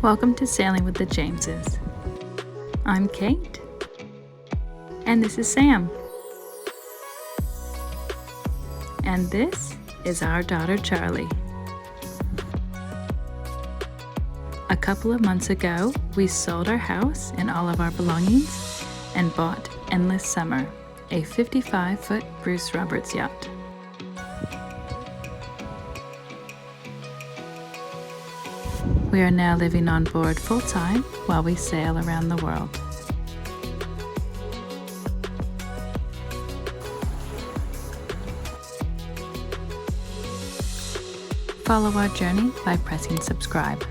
Welcome to Sailing with the Jameses. I'm Cait, and this is Sam. And this is our daughter Charlie. A couple of months ago, we sold our house and all of our belongings and bought Endless Summer, a 55-foot Bruce Roberts yacht. We are now living on board full-time while we sail around the world. Follow our journey by pressing subscribe.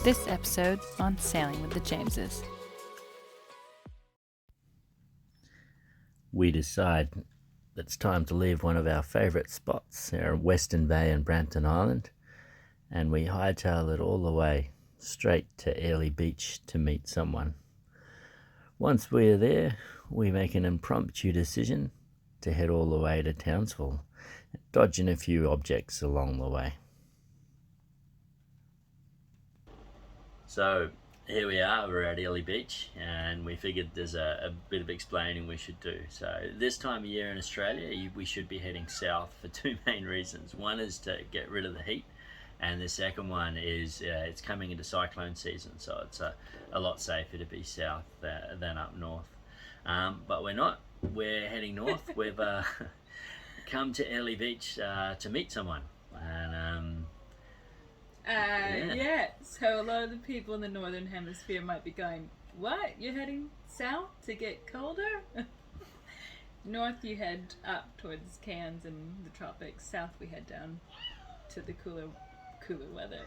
This episode on Sailing with the Jameses. We decide it's time to leave one of our favourite spots here in Western Bay and Brampton Island, and we hightail it all the way straight to Airlie Beach to meet someone. Once we are there, we make an impromptu decision to head all the way to Townsville, dodging a few objects along the way. So here we are, we're at Airlie Beach, and we figured there's a bit of explaining we should do. So this time of year in Australia, we should be heading south for two main reasons. One is to get rid of the heat, and the second one is it's coming into cyclone season, so it's a lot safer to be south than up north. But we're not. We're heading north. We've come to Airlie Beach to meet someone, and yeah, so a lot of the people in the northern hemisphere might be going, what? You're heading south to get colder? North you head up towards Cairns and the tropics. South we head down to the cooler weather.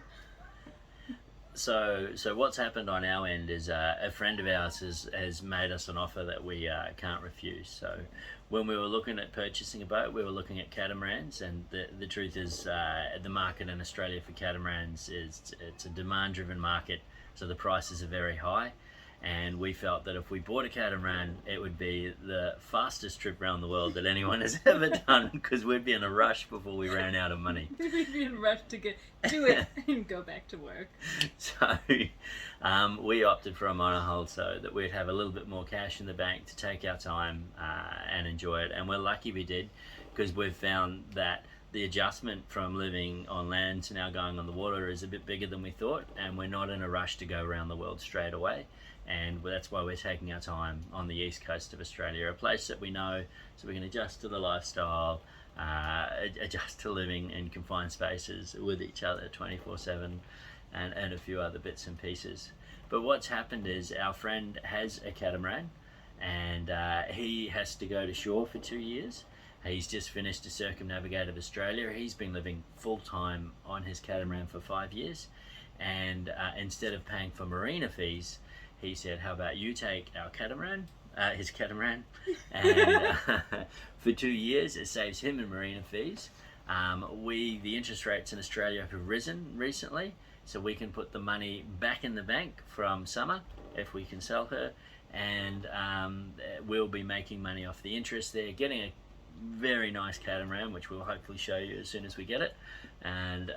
So what's happened on our end is a friend of ours has made us an offer that we can't refuse. So when we were looking at purchasing a boat, we were looking at catamarans, and the truth is the market in Australia for catamarans it's a demand-driven market, so the prices are very high. And we felt that if we bought a catamaran, it would be the fastest trip around the world that anyone has ever done, because we'd be in a rush before we ran out of money. We'd be in a rush to do it and go back to work. So we opted for a monohull so that we'd have a little bit more cash in the bank to take our time and enjoy it. And we're lucky we did, because we've found that the adjustment from living on land to now going on the water is a bit bigger than we thought, and we're not in a rush to go around the world straight away. And that's why we're taking our time on the east coast of Australia, a place that we know, so we can adjust to the lifestyle, adjust to living in confined spaces with each other 24/7, and a few other bits and pieces. But what's happened is our friend has a catamaran, and he has to go to shore for 2 years. He's just finished a circumnavigate of Australia. He's been living full-time on his catamaran for 5 years, and instead of paying for marina fees, he said, how about you take our catamaran, his catamaran, and for 2 years it saves him in marina fees. The interest rates in Australia have risen recently, so we can put the money back in the bank from summer if we can sell her, and we'll be making money off the interest there, getting a very nice catamaran, which we'll hopefully show you as soon as we get it, and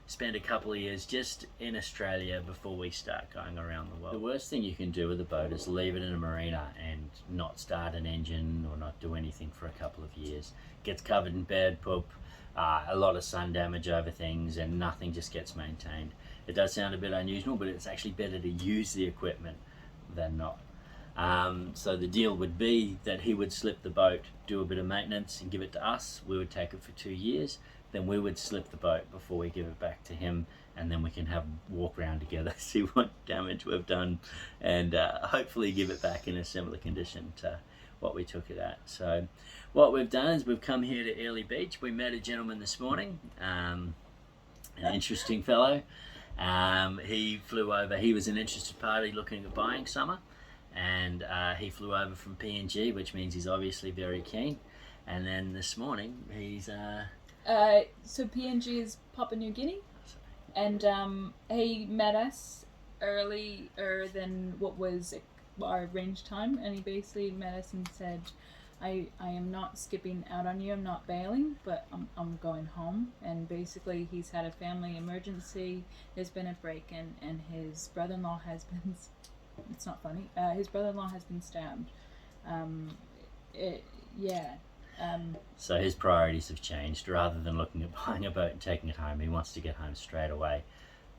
spend a couple of years just in Australia before we start going around the world. The worst thing you can do with a boat is leave it in a marina and not start an engine or not do anything for a couple of years. It gets covered in bird poop, a lot of sun damage over things, and nothing just gets maintained. It does sound a bit unusual, but it's actually better to use the equipment than not. So the deal would be that he would slip the boat, do a bit of maintenance and give it to us. We would take it for 2 years. Then we would slip the boat before we give it back to him, and then we can have a walk around together, see what damage we've done, and hopefully give it back in a similar condition to what we took it at. So what we've done is we've come here to Airlie Beach. We met a gentleman this morning, an interesting fellow. He flew over. He was an interested party looking at buying summer, and he flew over from PNG, which means he's obviously very keen. And then this morning he's so PNG is Papua New Guinea, and he met us earlier than what was our arranged time, and he basically met us and said, I am not skipping out on you, I'm not bailing, but I'm going home. And basically he's had a family emergency, there's been a break-in, and his brother-in-law has been, it's not funny, his brother-in-law has been stabbed. So his priorities have changed. Rather than looking at buying a boat and taking it home, he wants to get home straight away.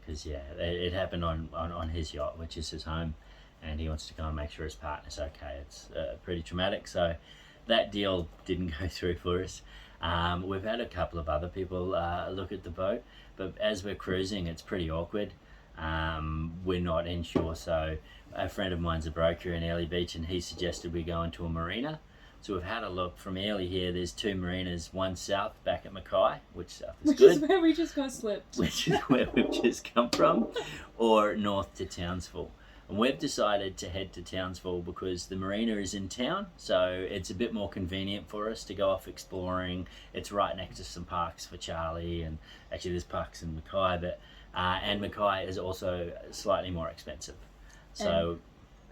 Because it happened on his yacht, which is his home, and he wants to go and make sure his partner's okay. It's pretty traumatic, so that deal didn't go through for us. We've had a couple of other people look at the boat, but as we're cruising, it's pretty awkward. We're not inshore, so a friend of mine's a broker in Airlie Beach, and he suggested we go into a marina. So we've had a look from Airlie here. There's 2 marinas, one south back at Cait, which south is which good. Which is where we just got slipped. Which is where we've just come from, or north to Townsville. And we've decided to head to Townsville because the marina is in town, so it's a bit more convenient for us to go off exploring. It's right next to some parks for Charlie, and actually there's parks in Cait, but and Cait is also slightly more expensive. So.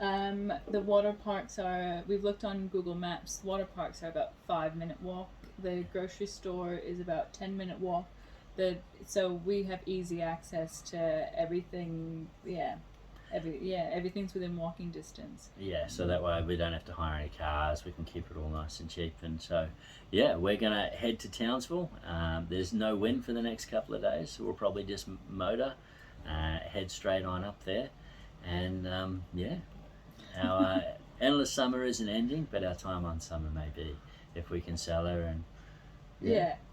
The water parks are, we've looked on Google Maps, water parks are about 5-minute walk. The grocery store is about 10-minute walk. So we have easy access to everything, everything's within walking distance. Yeah, so that way we don't have to hire any cars, we can keep it all nice and cheap. And so, yeah, we're going to head to Townsville. There's no wind for the next couple of days, so we'll probably just motor, head straight on up there. And our endless summer isn't ending, but our time on summer may be, if we can sell her, and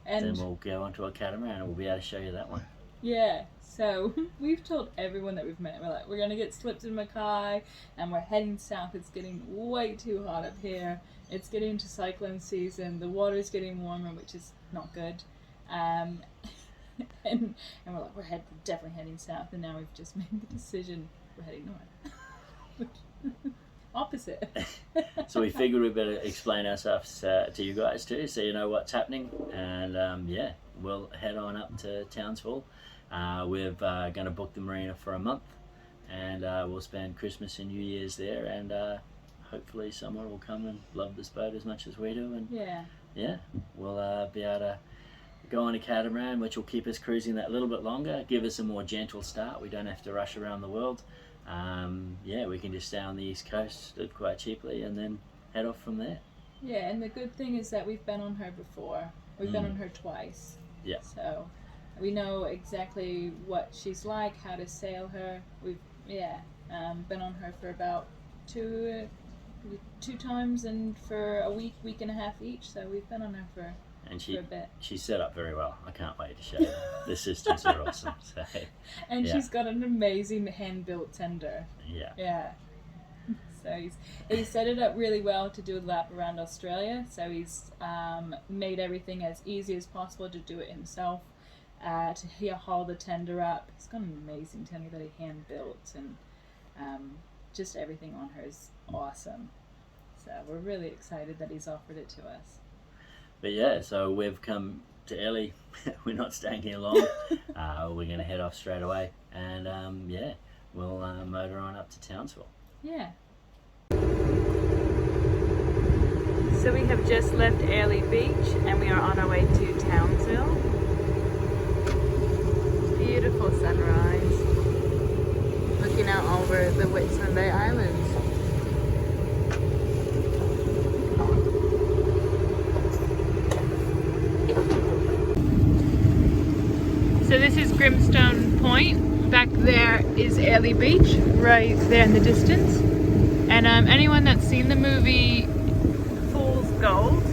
and then we'll go onto a catamaran and we'll be able to show you that one. Yeah, so we've told everyone that we've met, we're going to get slipped in Cait, and we're heading south. It's getting way too hot up here. It's getting to cyclone season. The water's getting warmer, which is not good. And we're like, we're definitely heading south, and now we've just made the decision we're heading north. Opposite. So we figured we'd better explain ourselves to you guys too, so you know what's happening. And we'll head on up to Townsville. We're going to book the marina for a month, and we'll spend Christmas and New Year's there, and hopefully someone will come and love this boat as much as we do. And we'll be able to go on a catamaran, which will keep us cruising that little bit longer, give us a more gentle start. We don't have to rush around the world. We can just stay on the east coast, live quite cheaply, and then head off from there. Yeah, and the good thing is that we've been on her before. We've been on her twice. Yeah. So we know exactly what she's like, how to sail her. We've been on her for about two times, and for a week and a half each. So we've been on her for a bit. She's set up very well. I can't wait to show you. The systems are awesome. So, and she's got an amazing hand-built tender. Yeah. Yeah. So he's set it up really well to do a lap around Australia. So he's made everything as easy as possible to do it himself. To haul the tender up. He's got an amazing tender that he hand-built, and just everything on her is awesome. So we're really excited that he's offered it to us. But yeah, so we've come to Airlie. We're not staying here long. We're going to head off straight away, and we'll motor on up to Townsville. Yeah. So we have just left Airlie Beach, and we are on our way to Townsville. Beautiful sunrise, looking out over the Whitsunday Islands. So this is Grimstone Point. Back there is Airlie Beach, right there in the distance. And anyone that's seen the movie Fool's Gold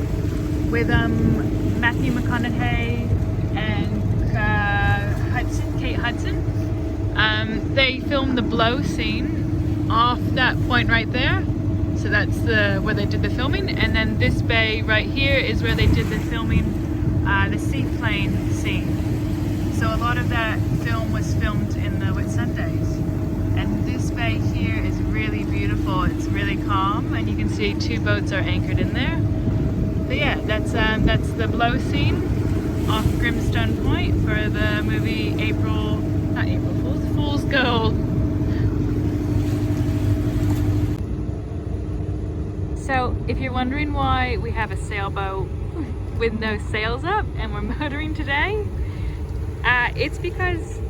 with Matthew McConaughey and Cait Hudson, they filmed the blow scene off that point right there. So that's where they did the filming. And then this bay right here is where they did the filming, the seaplane scene. So a lot of that film was filmed in the Whitsundays. And this bay here is really beautiful. It's really calm, and you can see 2 boats are anchored in there. But yeah, that's the blow scene off Grimstone Point for the movie Fool's Gold. So if you're wondering why we have a sailboat with no sails up and we're motoring today, it's because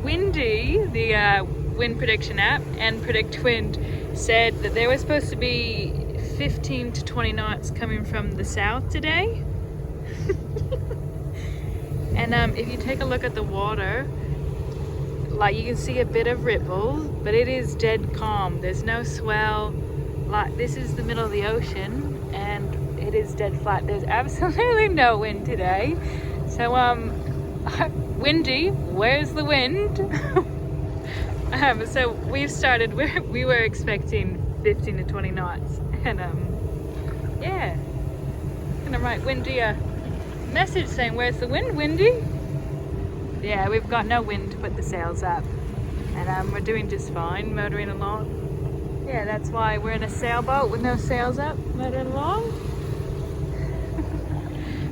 Windy, the wind prediction app, and Predict Wind said that there was supposed to be 15 to 20 knots coming from the south today. And if you take a look at the water, like you can see a bit of ripples, but it is dead calm. There's no swell. Like, this is the middle of the ocean and it is dead flat. There's absolutely no wind today. So Windy, where's the wind? So we've started, we were expecting 15 to 20 knots, and yeah, I'm gonna write Windy a message saying, where's the wind, Windy? Yeah, we've got no wind to put the sails up, and we're doing just fine, motoring along. Yeah, that's why we're in a sailboat with no sails up, motoring along.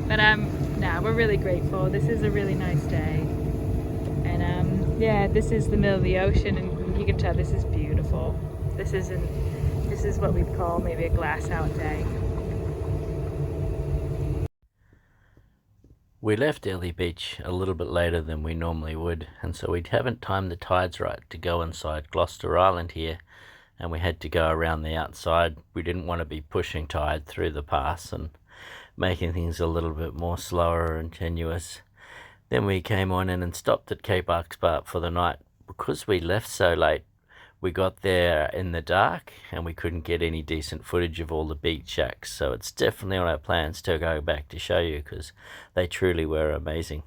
But no, we're really grateful. This is a really nice day, and yeah, this is the middle of the ocean, and you can tell this is beautiful. This is what we'd call maybe a glass out day. We left Airlie Beach a little bit later than we normally would, and so we haven't timed the tides right to go inside Gloucester Island here, and we had to go around the outside. We didn't want to be pushing tide through the pass and making things a little bit more slower and tenuous. Then we came on in and stopped at Cait for the night. Because we left so late, we got there in the dark and we couldn't get any decent footage of all the beach shacks, so it's definitely on our plans to go back to show you, because they truly were amazing.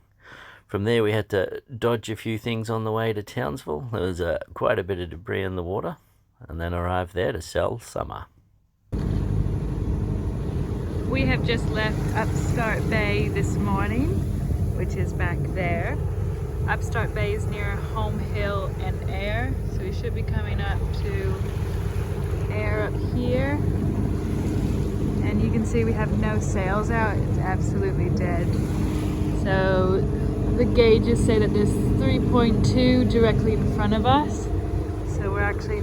From there we had to dodge a few things on the way to Townsville. There was quite a bit of debris in the water, and then arrived there to sell summer. We have just left Upstart Bay this morning, which is back there. Upstart Bay is near Home Hill and Ayr, so we should be coming up to Ayr up here. And you can see we have no sails out, it's absolutely dead. So the gauges say that there's 3.2 directly in front of us, so we're actually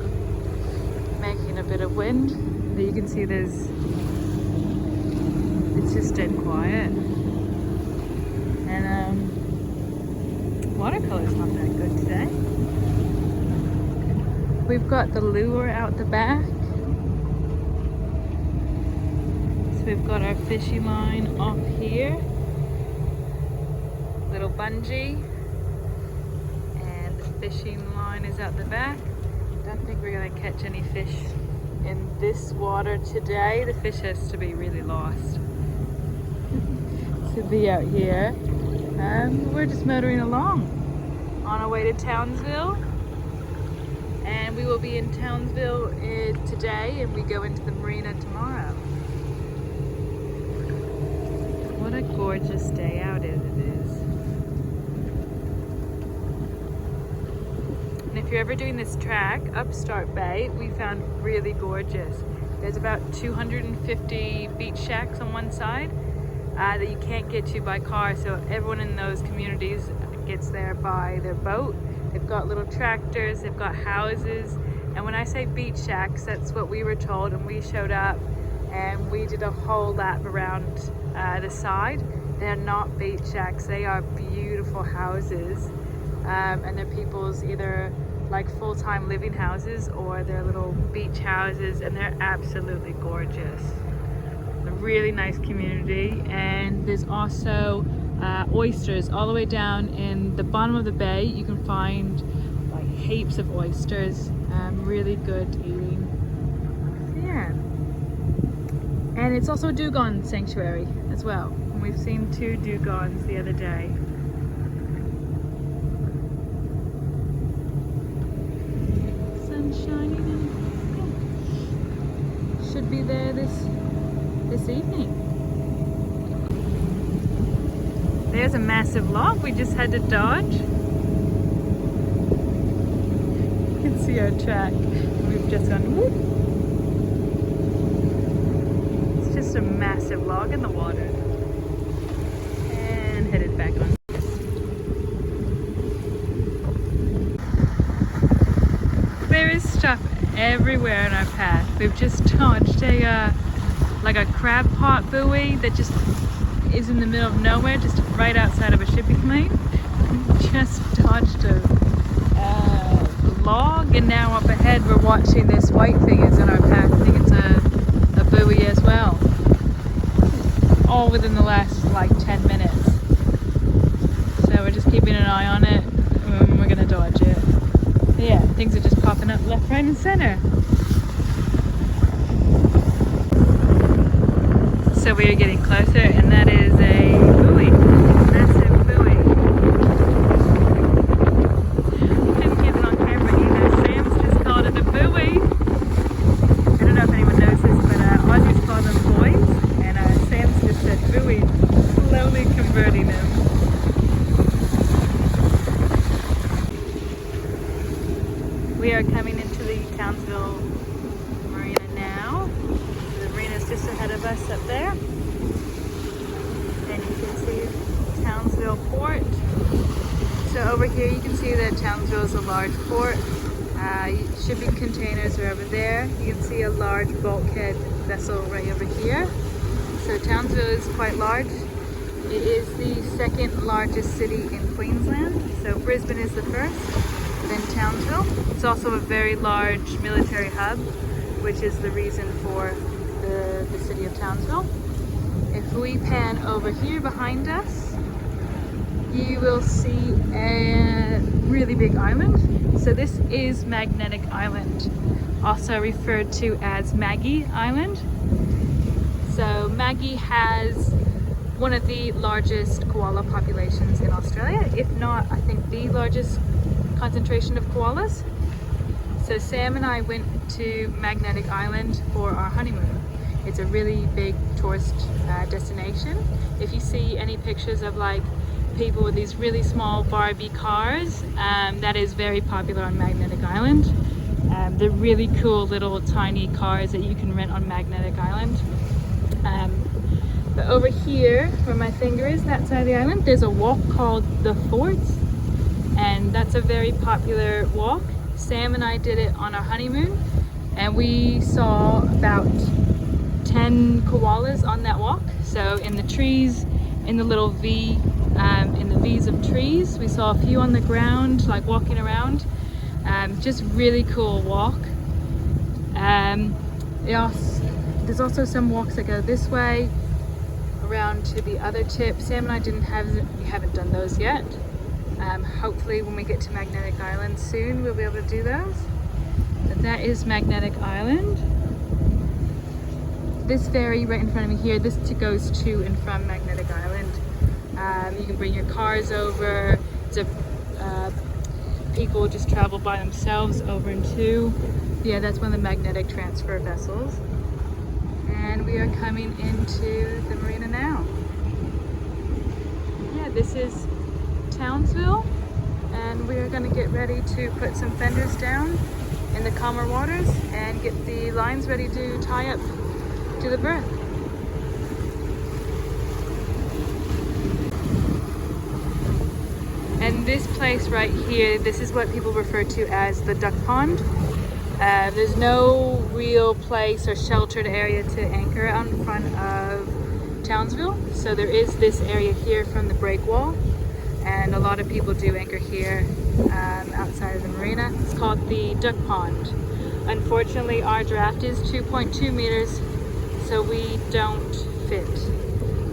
making a bit of wind. But you can see it's just dead quiet. And watercolor's not that good today. We've got the lure out the back. So we've got our fishing line off here. Little bungee. And the fishing line is out the back. Don't think we're gonna catch any fish in this water today. The fish has to be really lost to be out here. We're just motoring along on our way to Townsville, and we will be in Townsville today, and we go into the marina tomorrow. What a gorgeous day out it is. And if you're ever doing this track, Upstart Bay, we found really gorgeous. There's about 250 beach shacks on one side that you can't get to by car, so everyone in those communities gets there by their boat. They've got little tractors, they've got houses, and when I say beach shacks, that's what we were told, and we showed up and we did a whole lap around the side. They're not beach shacks, they are beautiful houses, and they're people's either like full-time living houses or they're little beach houses, and they're absolutely gorgeous. A really nice community, and there's also oysters all the way down in the bottom of the bay. You can find like heaps of oysters, really good eating. So, yeah, and it's also a dugong sanctuary as well, and we've seen 2 dugongs the other day. Sun shining in. Yeah. Should be there this evening. There's a massive log we just had to dodge. You can see our track. We've just gone whoop. It's just a massive log in the water. And headed back on. There is stuff everywhere in our path. We've just dodged a like a crab pot buoy that just is in the middle of nowhere, just right outside of a shipping lane. Just dodged a log, and now up ahead we're watching this white thing is in our path. I think it's a buoy as well. All within the last like 10 minutes. So we're just keeping an eye on it. We're gonna dodge it. Yeah, things are just popping up left, right, and center. So we are getting closer, and that is a buoy. Massive buoy. Didn't get it on camera either. Sam's just called it a buoy. I don't know if anyone knows this, but Aussies call them boys, and Sam's just said buoy, slowly converting them. We are coming into the Townsville marina now. The marina is just ahead of us up there. And you can see Townsville port. So over here you can see that Townsville is a large port. Shipping containers are over there. You can see a large bulkhead vessel right over here. So Townsville is quite large. It is the second largest city in Queensland. So Brisbane is the first, then Townsville. It's also a very large military hub, which is the reason for the city of Townsville. If we pan over here behind us, you will see a really big island. So this is Magnetic Island, also referred to as Maggie Island. So Maggie has one of the largest koala populations in Australia, if not, I think, the largest concentration of koalas. So Sam and I went to Magnetic Island for our honeymoon. It's a really big tourist destination. If you see any pictures of like people with these really small Barbie cars, that is very popular on Magnetic Island. They're really cool little tiny cars that you can rent on Magnetic Island. But over here, where my finger is, that side of the island, there's a walk called the Fort, and that's a very popular walk. Sam and I did it on our honeymoon, and we saw about 10 koalas on that walk. So in the trees, in the little V, in the V's of trees, we saw a few on the ground, like walking around. Just really cool walk. There's also some walks that go this way, around to the other tip. Sam and I we haven't done those yet. Hopefully when we get to Magnetic Island soon, we'll be able to do those. But that is Magnetic Island. This ferry right in front of me here, this goes to and from Magnetic Island. You can bring your cars over. People just travel by themselves over and to. Yeah, that's one of the magnetic transfer vessels. And we are coming into the marina now. Yeah, this is Townsville, and we are going to get ready to put some fenders down in the calmer waters and get the lines ready to tie up to the berth. And this place right here, this is what people refer to as the duck pond. There's no real place or sheltered area to anchor out in front of Townsville. So there is this area here from the break wall, and a lot of people do anchor here outside of the marina. It's called the duck pond. Unfortunately, our draft is 2.2 meters, so we don't fit.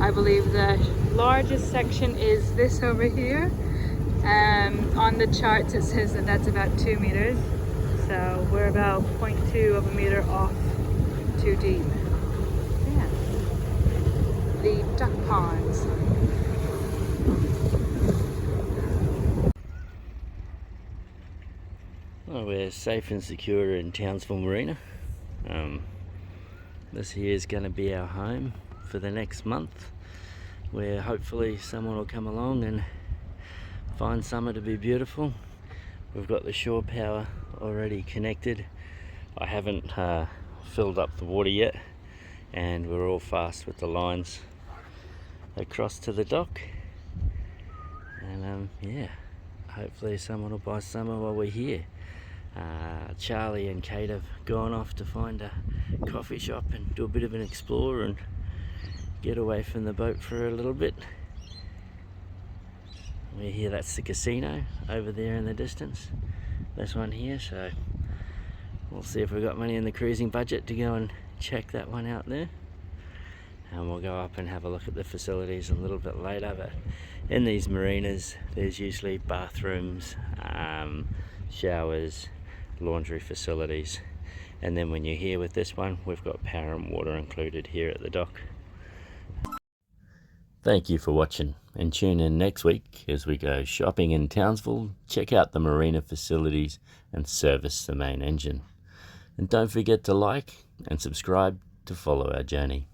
I believe the largest section is this over here. On the charts it says that that's about 2 meters. So we're about 0.2 of a meter off too deep. Yeah. The duck ponds. Well, we're safe and secure in Townsville Marina. This here is going to be our home for the next month, where hopefully someone will come along and find summer to be beautiful. We've got the shore power already connected. I haven't filled up the water yet, and we're all fast with the lines across to the dock. And yeah, hopefully someone will buy summer while we're here. Charlie and Cait have gone off to find coffee shop and do a bit of an explore and get away from the boat for a little bit. We hear that's the casino over there in the distance. This one here, so we'll see if we've got money in the cruising budget to go and check that one out there. And we'll go up and have a look at the facilities a little bit later. But in these marinas, there's usually bathrooms, showers, laundry facilities. And then when you're here with this one, we've got power and water included here at the dock. Thank you for watching, and tune in next week as we go shopping in Townsville, check out the marina facilities and service the main engine. And don't forget to like and subscribe to follow our journey.